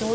2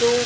2